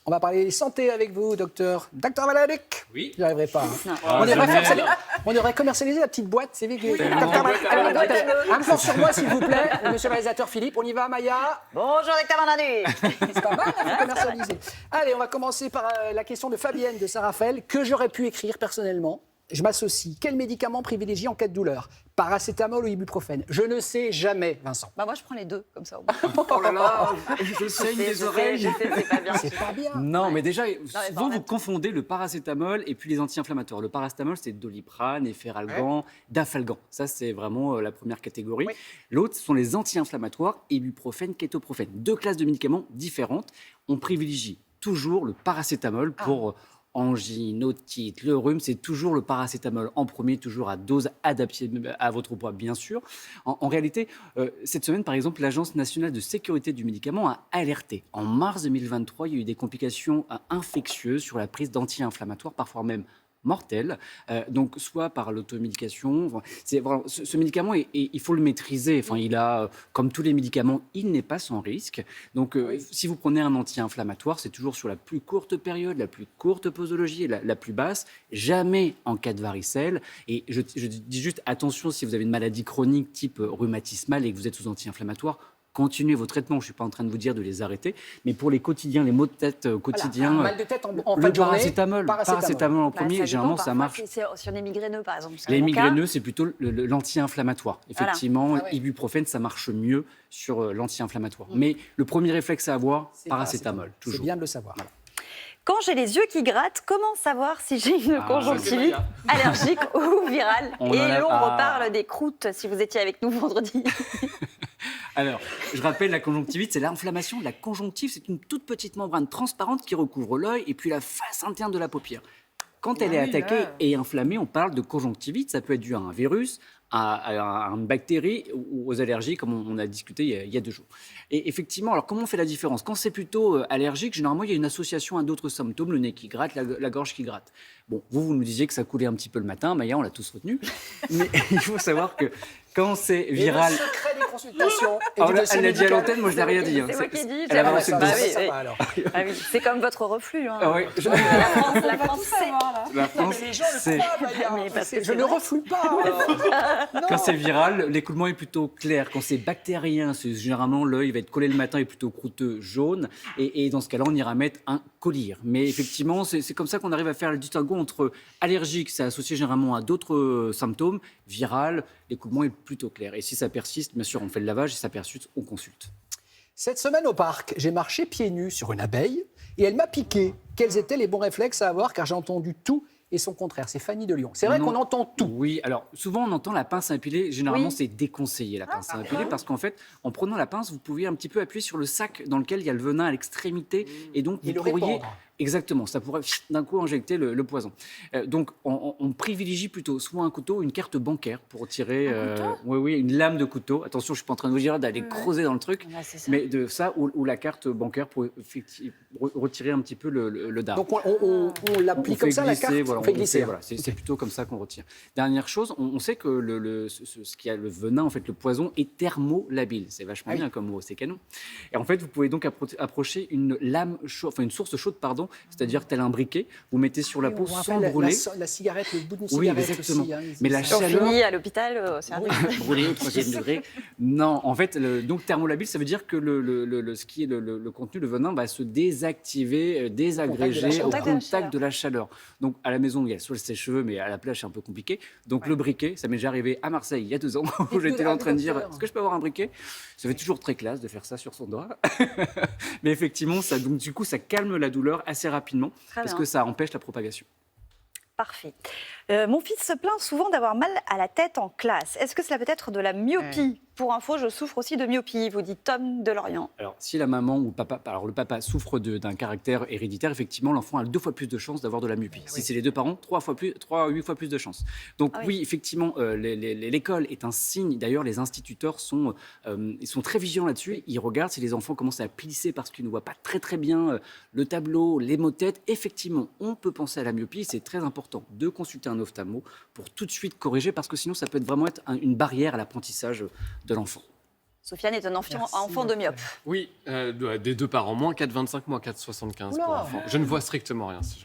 On va parler santé avec vous, docteur Valadic. Oui. J'y arriverai pas. On devrait commercialiser la petite boîte. C'est vécu. Un plan sur moi, s'il vous plaît. Monsieur le réalisateur Philippe, on y va, Maya. Bonjour, docteur Valadic. C'est pas mal, il faut commercialiser. Allez, on va commencer par la question de Fabienne de Saint-Raphaël, que j'aurais pu écrire personnellement. Je m'associe. Quel médicament privilégier en cas de douleur? Paracétamol ou ibuprofène? Je ne sais jamais, Vincent. Bah moi, je prends les deux, comme ça. Oh là là, je saigne des oreilles. C'est pas bien. C'est pas bien. Non, mais déjà, mais souvent bon, vous confondez le paracétamol et puis les anti-inflammatoires. Le paracétamol, c'est Doliprane, Efferalgan, Dafalgan. Ça, c'est vraiment la première catégorie. Oui. L'autre, ce sont les anti-inflammatoires, ibuprofène, kétoprofène. Deux classes de médicaments différentes. On privilégie toujours le paracétamol pour angine, otite, le rhume, c'est toujours le paracétamol en premier, toujours à dose adaptée à votre poids, bien sûr. En réalité, cette semaine, par exemple, l'Agence nationale de sécurité du médicament a alerté. En mars 2023, il y a eu des complications infectieuses sur la prise d'anti-inflammatoires, parfois même mortelles, donc soit par l'automédication. Ce médicament, il faut le maîtriser. Enfin, il a, comme tous les médicaments, il n'est pas sans risque. Donc, si vous prenez un anti-inflammatoire, c'est toujours sur la plus courte période, la plus courte posologie, la plus basse, jamais en cas de varicelle. Et je dis juste attention si vous avez une maladie chronique type rhumatismale et que vous êtes sous anti-inflammatoire. Continuez vos traitements, je ne suis pas en train de vous dire de les arrêter, mais pour les quotidiens, les maux de tête quotidiens, Voilà, un mal de tête en fin le de journée, paracétamol en premier, généralement ça marche. C'est sur les migraineux, par exemple. Les migraineux, c'est plutôt l'anti-inflammatoire. Effectivement, Voilà. ibuprofène, ça marche mieux sur l'anti-inflammatoire. Mais le premier réflexe à avoir, paracétamol, C'est toujours. bien de le savoir. Voilà. Quand j'ai les yeux qui grattent, comment savoir si j'ai une conjonctivite allergique ou virale? On Et en a- l'on ah. reparle des croûtes, si vous étiez avec nous vendredi. Alors, je rappelle, la conjonctivite, c'est l'inflammation de la conjonctive. C'est une toute petite membrane transparente qui recouvre l'œil et puis la face interne de la paupière. Quand elle est attaquée et inflammée, on parle de conjonctivite. Ça peut être dû à un virus, à une bactérie ou aux allergies, comme on a discuté il y a 2 jours. Et effectivement, alors comment on fait la différence? Quand c'est plutôt allergique, généralement, il y a une association à d'autres symptômes, le nez qui gratte, la gorge qui gratte. Bon, vous nous disiez que ça coulait un petit peu le matin, Maya, on l'a tous retenu. Mais il faut savoir que quand c'est viral... Et le secret des consultations. Elle l'a dit à l'antenne, moi je l'ai rien dit. C'est moi qui ai dit. Elle a Ah, balancé le bah dos. oui, Ça oui. va, alors. Ah oui, c'est comme votre reflux. Hein. Ah ouais, La France, c'est... la France, Mais les gens le c'est- croient, Maya. Mais parce que Je c'est ne vrai. reflue pas. Quand c'est viral, l'écoulement est plutôt clair. Quand c'est bactérien, généralement l'œil va être collé le matin et plutôt croûteux jaune. Et dans ce cas-là, on ira mettre un collyre. Mais effectivement, c'est comme ça qu'on arrive à faire le distinguo entre allergique, c'est associé généralement à d'autres symptômes, viral, l'écoulement est plutôt clair. Et si ça persiste, bien sûr, on fait le lavage. Si ça persiste, on consulte. Cette semaine au parc, j'ai marché pieds nus sur une abeille et elle m'a piqué. Quels étaient les bons réflexes à avoir? Car j'ai entendu tout et son contraire. C'est Fanny de Lyon. C'est vrai Non. qu'on entend tout. Oui, alors souvent on entend la pince à épiler. Généralement, Oui. c'est déconseillé la pince à épiler parce qu'en fait, en prenant la pince, vous pouvez un petit peu appuyer sur le sac dans lequel il y a le venin à l'extrémité et donc Et vous le pourriez. répandre. Exactement, ça pourrait d'un coup injecter le poison. Donc, on privilégie plutôt soit un couteau ou une carte bancaire pour retirer oui, une lame de couteau. Attention, je ne suis pas en train de vous dire d'aller creuser dans le truc, Ouais, c'est ça. mais de ça ou la carte bancaire pour retirer un petit peu le dard. Donc on l'applique comme ça, la carte. Voilà, on fait glisser. voilà, c'est plutôt comme ça qu'on retire. Dernière chose, on sait que ce qui a le venin, en fait, le poison, est thermolabile. C'est vachement bien comme mot, c'est canon. Et en fait, vous pouvez donc approcher une lame chaude, enfin une source chaude, pardon, c'est-à-dire tel un briquet. Vous mettez sur la peau On sans rappelle brûler. la cigarette, le bout d'une Oui, cigarette exactement. aussi. Hein, Mais la On chaleur. finit à l'hôpital, c'est un Brûlé au 3e degré. Non, en fait, donc thermolabile, ça veut dire que ce qui est le contenu, le venin, va se désactiver, désagréger au contact de la chaleur. Donc à la maison, il y a soit le sèche-cheveux, mais à la plage, c'est un peu compliqué. Donc le briquet, ça m'est déjà arrivé à Marseille il y a 2 ans, où j'étais là en train de dire est-ce que je peux avoir un briquet? Ça fait toujours très classe de faire ça sur son doigt. Mais effectivement, donc, du coup, ça calme la douleur assez rapidement parce bien. que ça empêche la propagation. Parfait. Mon fils se plaint souvent d'avoir mal à la tête en classe. Est-ce que cela peut être de la myopie? Pour info, je souffre aussi de myopie, vous dit Tom de Lorient. Alors, si la maman ou le papa, alors le papa souffre d'un caractère héréditaire, effectivement, l'enfant a 2 fois plus de chances d'avoir de la myopie. Si c'est les 2 parents, 8 fois plus de chances. Donc oui, effectivement, l'école est un signe. D'ailleurs, les instituteurs ils sont très vigilants là-dessus. Ils regardent si les enfants commencent à plisser parce qu'ils ne voient pas très très bien le tableau, les mots de tête. Effectivement, on peut penser à la myopie. C'est très important de consulter un ophtalmo pour tout de suite corriger parce que sinon, ça peut vraiment être une barrière à l'apprentissage de l'enfant. Sofiane est un enfant, Merci, enfant de myope. Oui, des 2 parents, moins 4,25, moins 4,75 pour Oula. enfants. Je ne vois strictement rien, ces gens-là.